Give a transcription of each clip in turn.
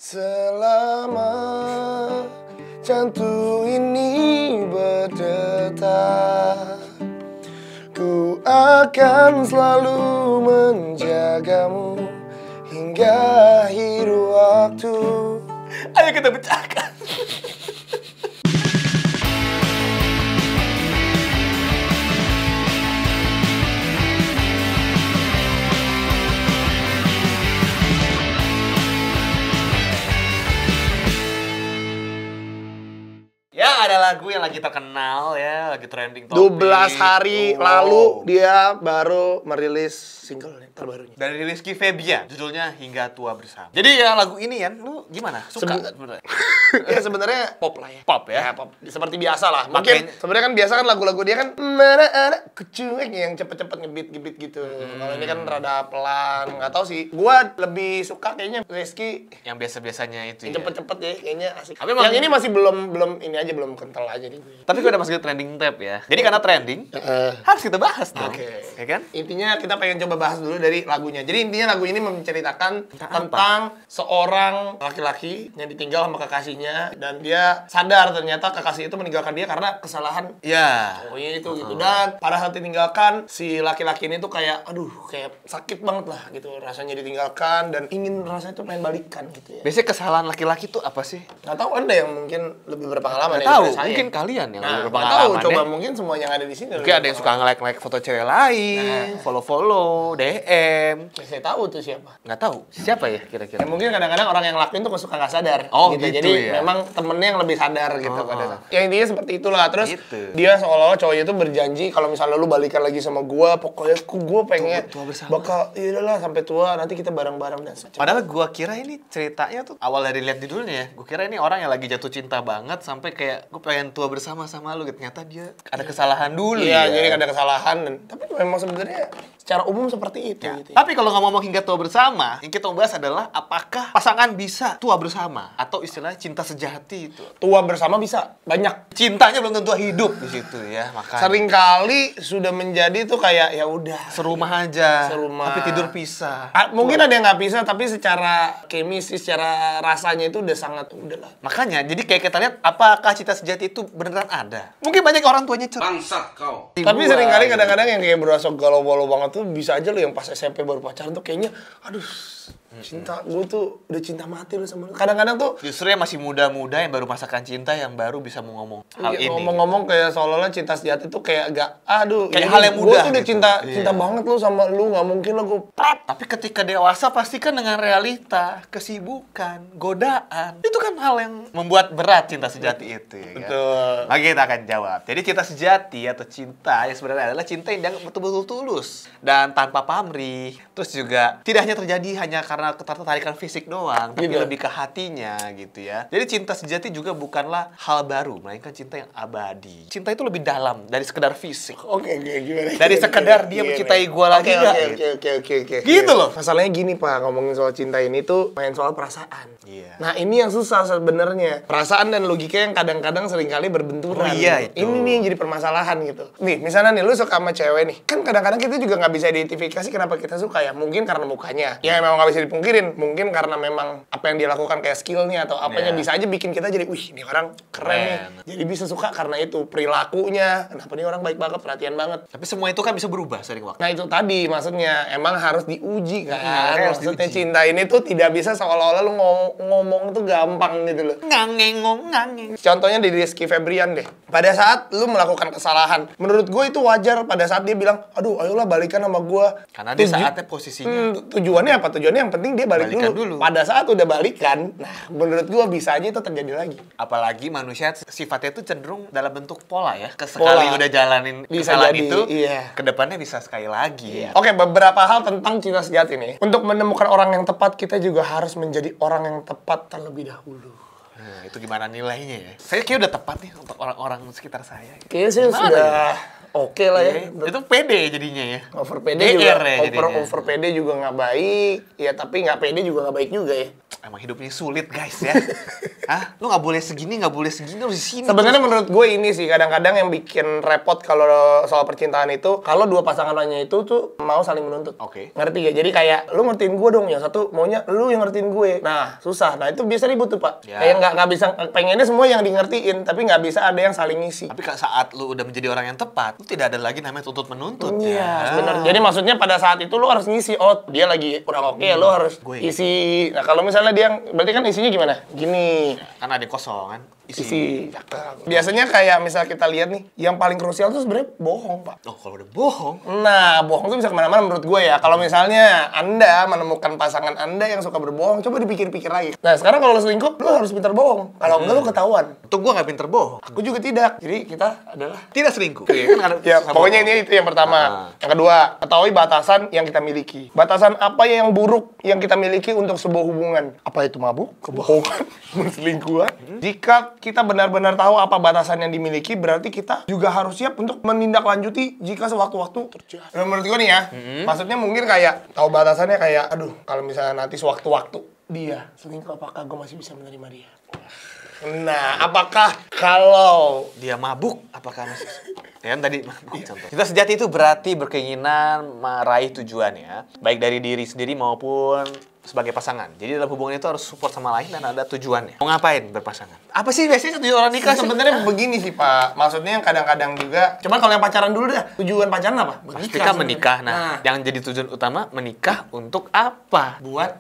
Selama jantung ini berdetak, ku akan selalu menjagamu hingga akhir waktu. Ayo kita pecahkan. Ya, ada lagu yang lagi terkenal ya, lagi trending topik. 12 hari lalu dia baru merilis single terbarunya. Dari Rizky Febian, judulnya Hingga Tua Bersama. Jadi ya lagu ini ya, lu gimana? Suka sebenarnya? Ya sebenarnya pop lah ya. Pop ya? Ya pop. Seperti biasa lah. Mungkin sebenarnya kan biasa kan lagu-lagu dia kan mana anak kucuek yang cepet-cepet ngebit gitu. Kalau ini kan rada pelan. Nggak tahu sih. Gua lebih suka kayaknya Rizky yang biasa-biasanya itu ya. Cepet-cepet ya, kayaknya asik. Tapi emang yang ini masih belum ini aja, belum kental aja nih. Tapi gue udah masuk ke trending tab ya. Jadi karena trending, harus kita bahas dong. Oke. Ya kan? Intinya kita pengen coba bahas dulu dari lagunya. Jadi intinya lagu ini menceritakan tentang seorang laki-laki yang ditinggal sama kekasihnya dan dia sadar ternyata kekasih itu meninggalkan dia karena kesalahan Ya. cowoknya itu gitu. Dan pada saat ditinggalkan si laki-laki ini tuh kayak aduh kayak sakit banget lah gitu rasanya ditinggalkan dan ingin rasanya tuh pengen balikan gitu ya. Biasanya kesalahan laki-laki tuh apa sih? Nggak tahu Anda yang mungkin lebih berpengalaman Nggak ya tahu, daripada saya. mungkin kalian yang Nah, lebih nggak tahu, berpengalaman coba ya. mungkin semua yang ada di sini. Mungkin ada yang suka nge-like foto cewek lain, follow-follow, DM. Ya, saya tahu tuh siapa. Nggak tahu, siapa ya kira-kira? Ya mungkin kadang-kadang orang yang lakuin tuh suka nggak sadar. Oh, gitu Jadi ya. memang temennya yang lebih sadar gitu pada saat. Ya intinya seperti itulah. Terus Gitu. dia seolah-olah cowoknya itu berjanji kalau misalnya lu balikan lagi sama gua, pokoknya gua pengen Tua bersama. bakal iyalah sampai tua nanti kita bareng-bareng dan semacam. Padahal gua kira ini ceritanya tuh awal dari lihat judulnya ya. Gua kira ini orang yang lagi jatuh cinta banget sampai kayak gua pengen tua bersama sama lu gitu. Ternyata dia ada kesalahan dulu Iya, ya. jadi ada kesalahan dan tapi memang sebenarnya secara umum seperti itu Ya. gitu. Tapi kalau nggak ngomong hingga tua bersama, yang kita mau bahas adalah apakah pasangan bisa tua bersama atau istilahnya cinta sejati itu. Tua bersama bisa banyak. Cintanya belum tentu hidup di situ ya, makanya. Seringkali sudah menjadi tuh kayak ya udah Serumah aja, serumah. tapi tidur pisah. Mungkin ada yang nggak bisa tapi secara chemistry, secara rasanya itu udah sangat udahlah. Makanya, jadi kayak kita lihat apakah cinta sejati itu beneran ada. Mungkin banyak orang tuanya Bangsat kau. Tapi seringkali kadang-kadang yang kayak berasa galau-galau banget tuh bisa aja lo yang pas SMP baru pacaran tuh kayaknya aduh cinta gue tuh udah cinta mati lo sama lo. Kadang-kadang tuh Justru yang masih muda-muda yang baru merasakan cinta yang baru bisa mau ngomong hal ini. ngomong-ngomong kayak seolah-olah cinta sejati tuh kayak gak aduh Kayak ini hal yang gue mudah tuh udah gitu. cinta banget lo sama lu nggak mungkin lo gue Tapi ketika dewasa pasti kan dengan realita, kesibukan, godaan. Itu kan hal yang membuat berat cinta sejati itu ya kan? Betul. Maka kita akan jawab. Jadi cinta sejati atau cinta yang sebenarnya adalah cinta yang dianggap betul-betul tulus dan tanpa pamrih. Terus juga tidak hanya terjadi hanya karena ketertarikan fisik doang, tapi Gitu. lebih ke hatinya gitu ya. Jadi cinta sejati juga bukanlah hal baru, melainkan cinta yang abadi. Cinta itu lebih dalam dari sekedar fisik. Oke, gimana? Dari sekedar dia mencintai gua lagi nggak, Oke. Gitu loh. Masalahnya gini Pak, ngomongin soal cinta ini tuh main soal perasaan. Iya. Nah ini yang susah sebenarnya. Perasaan dan logika yang kadang-kadang seringkali berbenturan. Oh, iya, itu. Ini nih yang jadi permasalahan gitu. Nih misalnya nih lu suka sama cewek nih. Kan kadang-kadang kita juga nggak bisa identifikasi kenapa kita suka ya. Mungkin karena mukanya. Ya memang nggak bisa dipungkirin. Mungkin karena memang apa yang dia lakukan kayak skillnya atau apanya Iya. bisa aja bikin kita jadi wih ini orang keren nih. Jadi bisa suka karena itu perilakunya. Kenapa nih orang baik banget, perhatian banget. Tapi semua itu kan bisa berubah sering waktu. Nah itu tadi maksudnya emang harus diuji kan. Harus Maksudnya diuji. cinta ini tuh tidak bisa seolah-olah lu ngomong tuh gampang gitu loh. Ngangeng. Contohnya di Rizky Febian deh. Pada saat lu melakukan kesalahan, menurut gue itu wajar pada saat dia bilang, aduh ayolah balikan sama gue. Karena dia saatnya posisinya. Tujuannya apa? Tujuannya yang penting dia balik Balikan dulu. dulu. Pada saat udah balikan, nah menurut gue bisa aja itu terjadi lagi. Apalagi manusia sifatnya itu cenderung dalam bentuk pola ya. Sekali Pola. udah jalanin Bisa kesalahan jadi, itu, iya. kedepannya bisa sekali lagi. Oke, beberapa hal tentang cinta sejati nih. Untuk menemukan orang yang tepat, kita juga harus menjadi orang yang tepat terlebih dahulu. Nah, itu gimana nilainya ya? Saya kayak udah tepat nih untuk orang-orang sekitar saya. Kayaknya sih Gimana sudah ya? oke lah ya. Itu pede jadinya ya. Over pede GR juga, ya jadinya. over pede juga nggak baik. Ya tapi nggak pede juga nggak baik juga ya. Emang hidupnya sulit guys ya. Hah? Lu nggak boleh segini, nggak boleh segini, harus di sini. Sebenarnya menurut gue ini sih kadang-kadang yang bikin repot kalau soal percintaan itu kalau dua pasangan lainnya itu tuh mau saling menuntut. Oke. Ngerti gak? Jadi kayak lu ngertiin gue dong, yang satu maunya lu yang ngertiin gue. Nah, susah. Nah, itu biasa ribut tuh, Pak. Ya. Kayak nggak bisa, pengennya semua yang di ngertiin, tapi nggak bisa ada yang saling ngisi. Tapi saat lu udah menjadi orang yang tepat, lu tidak ada lagi namanya tuntut-menuntut. Iya, benar. Jadi maksudnya pada saat itu lu harus ngisi. Oh, dia lagi kurang oke, lu harus Gue isi. Nah, kalau misalnya dia, berarti kan isinya gimana? Gini. Kan ada kosong kan. Isi. Biasanya kayak misal kita lihat nih, yang paling krusial tuh sebenarnya bohong, Pak. Oh, kalau udah bohong. Nah, bohong tuh bisa kemana-mana menurut gue ya. Kalau misalnya Anda menemukan pasangan Anda yang suka berbohong, coba dipikir-pikir lagi. Nah, sekarang kalau lo selingkuh, lo harus pintar bohong. Kalau enggak, lo ketahuan. Untuk gua nggak pinter bohong. Aku juga tidak. Jadi kita adalah Tidak selingkuh. Iya, kan ada ya, sama pokoknya bohong. ini itu yang pertama. Yang kedua, ketahui batasan yang kita miliki. Batasan apa yang buruk yang kita miliki untuk sebuah hubungan? Apa itu mabuk, kebohongan, selingkuhan? Jika kita benar-benar tahu apa batasan yang dimiliki, berarti kita juga harus siap untuk menindaklanjuti jika sewaktu-waktu terjadi. Nah, menurut gue nih ya, maksudnya mungkin kayak tahu batasannya kayak, aduh, kalau misalnya nanti sewaktu-waktu dia selingkuh, apakah gue masih bisa menerima dia? Nah, apakah kalau Dia mabuk, apakah masih? Ya kan tadi contoh. Cinta sejati itu berarti berkeinginan meraih tujuannya, baik dari diri sendiri maupun sebagai pasangan. Jadi dalam hubungan itu harus support sama lain dan ada tujuannya. Mau ngapain berpasangan? Apa sih biasanya tujuan orang nikah? sebenarnya begini sih, Pak. Maksudnya yang kadang-kadang juga. Coba kalau yang pacaran dulu dah. Tujuan pacaran apa? Pasti kan menikah. Nah, yang jadi tujuan utama menikah untuk apa? Buat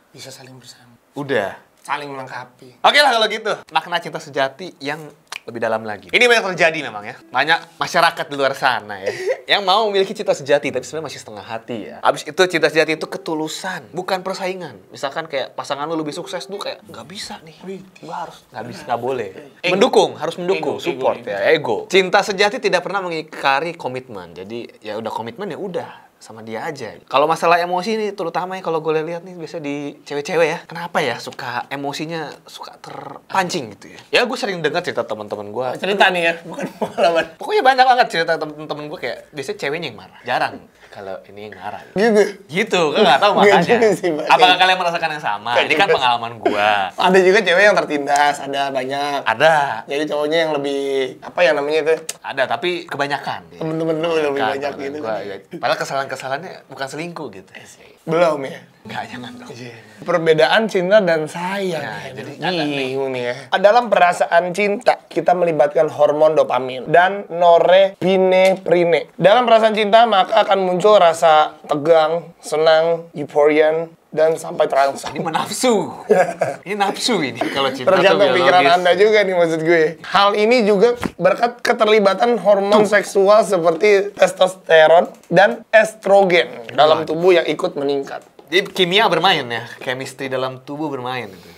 bisa saling bersama. Udah. Saling melengkapi. Oke lah kalau gitu. Makna cinta sejati yang lebih dalam lagi. Ini banyak terjadi memang ya. Banyak masyarakat di luar sana ya. Yang mau memiliki cinta sejati tapi sebenarnya masih setengah hati ya. Abis itu cinta sejati itu ketulusan, bukan persaingan. Misalkan kayak pasangan lu lebih sukses tuh kayak nggak bisa nih. Gua harus nggak bisa, nggak boleh. Mendukung, harus mendukung, support ya, ego. Cinta sejati tidak pernah mengingkari komitmen. Jadi ya udah komitmen ya udah. Sama dia aja. Kalau masalah emosi nih, terutama ya kalau gue lihat nih biasa di cewek-cewek ya, kenapa ya suka emosinya suka terpancing gitu ya? Ya gue sering dengar cerita teman-teman gue. Cerita nih ya, bukan pengalaman. Pokoknya banyak banget cerita temen-temen gue kayak biasanya ceweknya yang marah. Jarang kalau ini yang marah. Gitu. Gitu, kan nggak tahu Nggak makanya. juga sih, Mbak. Apakah kalian merasakan yang sama? Nggak Ini kan juga. pengalaman gue. Ada juga cewek yang tertindas, ada banyak. Ada, Jadi cowoknya yang lebih apa ya namanya itu? ada tapi kebanyakan. Ya. Temen-temen lu lebih Kebanyakan, banyak temen gitu gua, kan. ya. Padahal kesalahan-kesalahannya bukan selingkuh gitu. Belum ya. Enggak, jangan dong. Perbedaan cinta dan sayang. Nah, ya. jadi Bingung nih ya. Dalam perasaan cinta, kita melibatkan hormon dopamin dan norepinefrine. Dalam perasaan cinta, maka akan muncul rasa tegang, senang, euphorian, dan sampai terangsang. Ini menafsu. Ini nafsu ini. Kalau cinta tuh Tergantung pikiran biologis. Anda juga nih maksud gue. Hal ini juga berkat keterlibatan hormon seksual seperti testosteron dan estrogen dalam tubuh yang ikut meningkat. Jadi kimia bermain ya, chemistry dalam tubuh bermain gitu.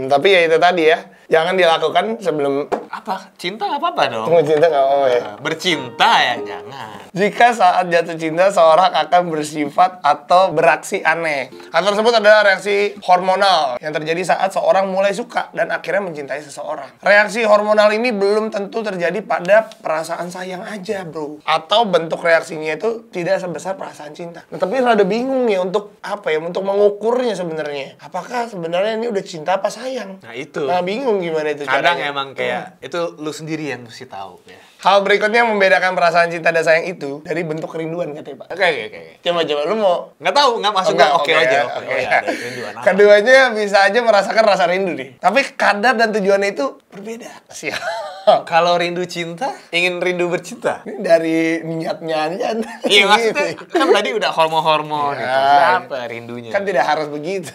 Tapi ya itu tadi ya, jangan dilakukan sebelum Apa? Cinta nggak apa-apa dong. cinta nggak mau ya. Bercinta ya jangan. Jika saat jatuh cinta seorang akan bersifat atau beraksi aneh. Hal tersebut adalah reaksi hormonal yang terjadi saat seorang mulai suka dan akhirnya mencintai seseorang. Reaksi hormonal ini belum tentu terjadi pada perasaan sayang aja, bro. Atau bentuk reaksinya itu tidak sebesar perasaan cinta. Nah, tapi rada bingung ya untuk apa ya, untuk mengukurnya sebenarnya. Apakah sebenarnya ini udah cinta apa sayang? Nah itu. Nah, bingung gimana itu Kadang caranya. emang kayak itu lu sendiri yang mesti tahu ya. Hal berikutnya yang membedakan perasaan cinta dan sayang itu dari bentuk kerinduan katanya, Pak. Oke. Coba lu mau Nggak tahu, nggak masuk enggak, oke aja. oke. Oh ya, ada kerinduan apa? Keduanya bisa aja merasakan rasa rindu nih. Tapi kadar dan tujuannya itu berbeda. Siap. Kalau rindu cinta, ingin rindu bercinta. Ini dari niatnya aja. Iya maksudnya kan tadi udah hormon-hormon Ya. gitu. Apa rindunya? Kan tidak harus begitu.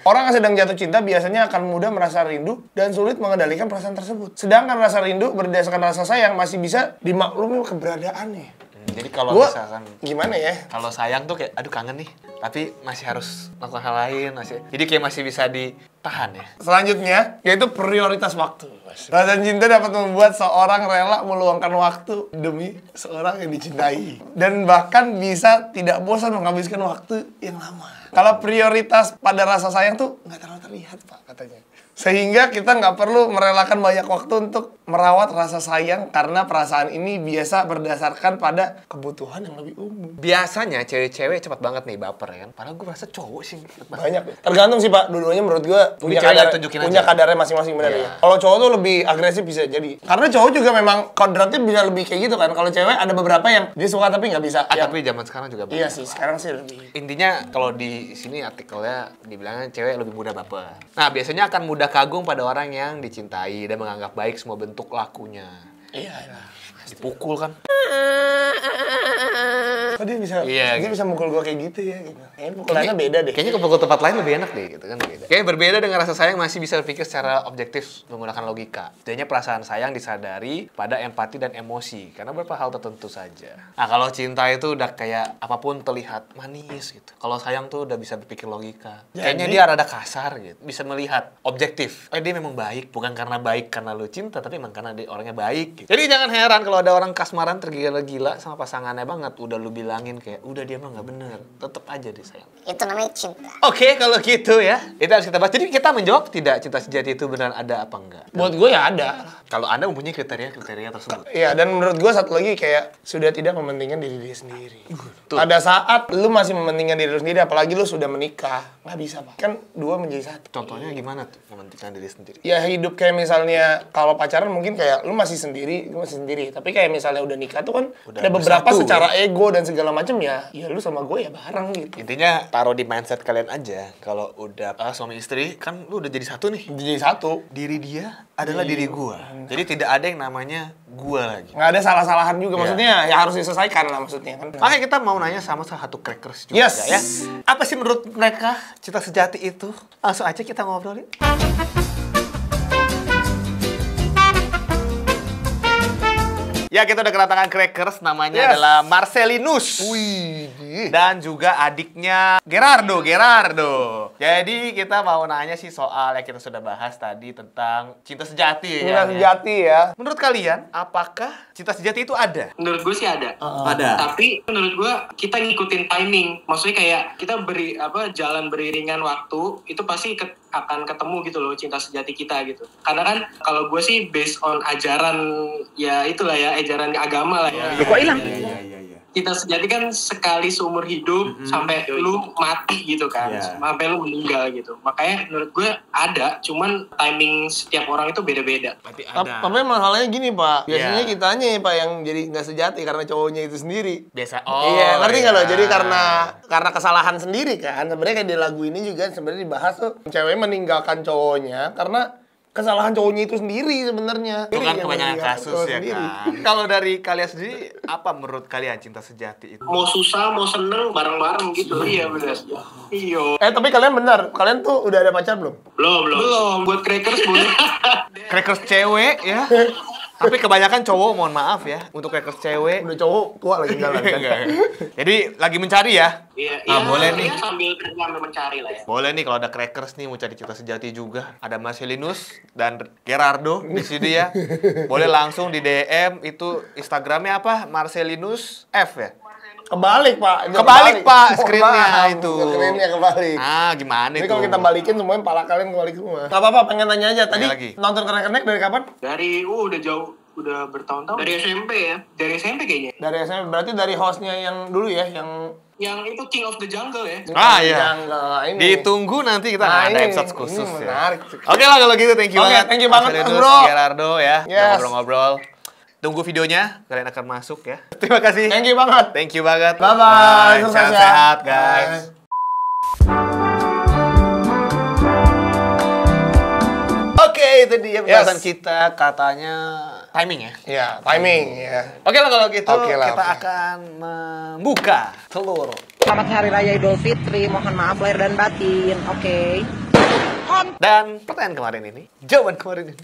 Orang yang sedang jatuh cinta biasanya akan mudah merasa rindu dan sulit mengendalikan perasaan tersebut. Sedangkan rasa rindu berdasarkan rasa sayang masih bisa dimaklumi keberadaannya. Jadi kalau Gua misalkan gimana ya? kalau sayang tuh kayak aduh kangen nih, tapi masih harus melakukan hal lain masih. Jadi kayak masih bisa ditahan ya. Selanjutnya, yaitu prioritas waktu. Rasa cinta dapat membuat seorang rela meluangkan waktu demi seorang yang dicintai. Dan bahkan bisa tidak bosan menghabiskan waktu yang lama. Kalau prioritas pada rasa sayang tuh nggak terlalu terlihat Pak katanya. Sehingga kita nggak perlu merelakan banyak waktu untuk merawat rasa sayang karena perasaan ini biasa berdasarkan pada kebutuhan yang lebih umum. Biasanya cewek-cewek cepat banget nih baper ya kan. Padahal gue rasa cowok sih. Banyak. Tergantung sih Pak. Dua-duanya menurut gue punya cewek kadar, tunjukin punya aja. kadarnya masing-masing benar Iya. ya. Kalau cowok tuh lebih agresif bisa jadi. Karena cowok juga memang kodratnya bisa lebih kayak gitu kan. Kalau cewek ada beberapa yang dia suka tapi nggak bisa. Yang- Tapi zaman sekarang juga banyak. iya sih, sekarang sih lebih. Intinya kalau di sini artikelnya dibilangnya cewek lebih mudah baper. Nah, biasanya akan mudah kagum pada orang yang dicintai dan menganggap baik semua bentuk lakunya. Iya, iya. Dipukul kan. Kok dia bisa Iya, dia gitu. bisa mukul gua kayak gitu ya gitu. Kayaknya pukulannya beda deh. Kayaknya kepukul tempat lain lebih enak deh gitu kan beda. Kayaknya berbeda dengan rasa sayang masih bisa berpikir secara objektif menggunakan logika. Setidaknya perasaan sayang disadari pada empati dan emosi karena beberapa hal tertentu saja. Nah, kalau cinta itu udah kayak apapun terlihat manis gitu. Kalau sayang tuh udah bisa berpikir logika. Kayaknya Jadi- dia rada kasar gitu. Bisa melihat objektif. Dia memang baik bukan karena baik karena lu cinta tapi memang karena dia orangnya baik gitu. Jadi jangan heran kalau ada orang kasmaran tergila-gila sama pasangannya banget. Udah lu bilangin kayak udah dia mah nggak bener. Tetep aja dia sayang. Itu namanya cinta. Oke, kalau gitu ya. Itu harus kita bahas. Jadi kita menjawab tidak cinta sejati itu benar ada apa enggak. Buat gue ya ada. Kalau Anda mempunyai kriteria-kriteria tersebut. Iya, dan menurut gue satu lagi kayak sudah tidak mementingkan diri dia sendiri. Tuh. Pada saat lu masih mementingkan diri lu sendiri, apalagi lu sudah menikah, nggak bisa Pak. Kan dua menjadi satu. Contohnya gimana tuh mementingkan diri sendiri? Ya hidup kayak misalnya kalau pacaran mungkin kayak lu masih sendiri, gue masih sendiri. Tapi kayak misalnya udah nikah tuh kan Udah ada beberapa bersatu, secara ego dan segala macam ya. Ya lu sama gue ya bareng gitu. Intinya taruh di mindset kalian aja. Kalau udah suami istri kan lu udah jadi satu nih. Jadi satu. Diri dia adalah diri gua. Jadi tidak ada yang namanya gua lagi. Nggak ada salah-salahan juga Iya. maksudnya. Ya harus diselesaikan lah maksudnya kan. Makanya kita mau nanya sama salah satu crackers juga Yes. ya. Apa sih menurut mereka cinta sejati itu? Langsung aja kita ngobrolin. Ya, kita udah kedatangan crackers, namanya Yes. adalah Marcelinus. Wih. Dan juga adiknya Gerardo. Jadi kita mau nanya sih soal yang kita sudah bahas tadi tentang cinta sejati. Cinta ya. sejati ya. Menurut kalian, apakah cinta sejati itu ada? Menurut gue sih ada. Ada. Tapi menurut gue kita ngikutin timing. Maksudnya kayak kita jalan beriringan waktu itu pasti akan ketemu gitu loh cinta sejati kita gitu. Karena kan kalau gue sih based on ajaran ya itulah ya ajaran agama lah ya. Kok hilang? Cinta sejati kan sekali seumur hidup sampai lu mati gitu kan, sampai lu meninggal gitu. Makanya menurut gue ada, cuman timing setiap orang itu beda-beda. Berarti Tapi masalahnya gini Pak, biasanya Iya. kitanya ya Pak yang jadi nggak sejati karena cowoknya itu sendiri. Biasa. Iya, ngerti nggak lo? iya. Jadi karena kesalahan sendiri kan. Sebenarnya kayak di lagu ini juga sebenarnya dibahas tuh cewek meninggalkan cowoknya karena kesalahan cowoknya itu sendiri sebenarnya. Itu kan Yang kebanyakan meninggalkan kasus cowok ya sendiri. kan. Kalau dari kalian sendiri, apa menurut kalian cinta sejati itu? Mau susah, mau seneng, bareng-bareng gitu. Iya bener. Iya. Tapi kalian benar, kalian tuh udah ada pacar belum? Belum. Buat crackers boleh. Crackers cewek ya. Tapi kebanyakan cowok, mohon maaf ya. Untuk crackers cewek. Udah cowok tua lagi jalan kan. Enggak. Jadi lagi mencari ya. Iya, boleh nih. Sambil mencari lah ya. Boleh nih kalau ada crackers nih mau cari cinta sejati juga. Ada Marcelinus dan Gerardo di sini ya. Boleh langsung di DM itu Instagramnya apa? Marcelinus F ya. Kebalik Pak. Itu Kebalik, Pak, Mohon screennya maaf, itu. Screennya kebalik. Ah, gimana Jadi itu? kalau kita balikin semuanya pala kalian kebalik semua. Gak apa-apa, pengen tanya aja. Tadi Tanya lagi. nonton Kenek-Kenek dari kapan? Dari udah jauh, udah bertahun-tahun. Dari SMP ya. Dari SMP kayaknya. Dari SMP, berarti dari hostnya yang dulu ya, yang Yang itu King of the Jungle ya. Ah, iya. yang ini. Ditunggu nanti kita Nah, ada ini- episode khusus ini ya. menarik. Oke lah kalau gitu, thank you Oke, banget. thank you banget, Marcelinus, Bro. Gerardo ya. Udah Yes. ngobrol-ngobrol. Tunggu videonya, kalian akan masuk ya. Terima kasih. Thank you banget. Thank you banget. Bye-bye. Sukses ya. Sehat-sehat guys. Oke, itu dia pembahasan kita, katanya timing ya. Iya, timing ya. Oke lah kalau gitu, Oke lah, kita oke. akan membuka telur. Selamat Hari Raya Idul Fitri. Mohon maaf lahir dan batin. Oke. Dan pertanyaan kemarin ini, jawaban kemarin ini,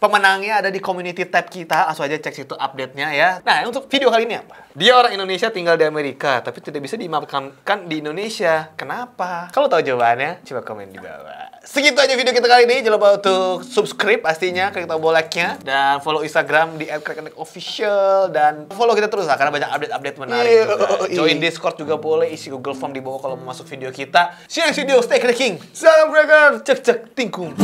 Pemenangnya ada di community tab kita, langsung aja cek situ update-nya ya. Nah, untuk video kali ini apa? Dia orang Indonesia tinggal di Amerika, tapi tidak bisa dimakamkan di Indonesia. Kenapa? Kalau tahu jawabannya, coba komen di bawah. Segitu aja video kita kali ini. Jangan lupa untuk subscribe pastinya, klik tombol like-nya, dan follow Instagram di @crackandofficial, dan follow kita terus lah karena banyak update-update menarik juga. Join Discord juga boleh, isi Google Form di bawah kalau mau masuk video kita. See you next video, stay cracking. Salam cracker, cek tingkung.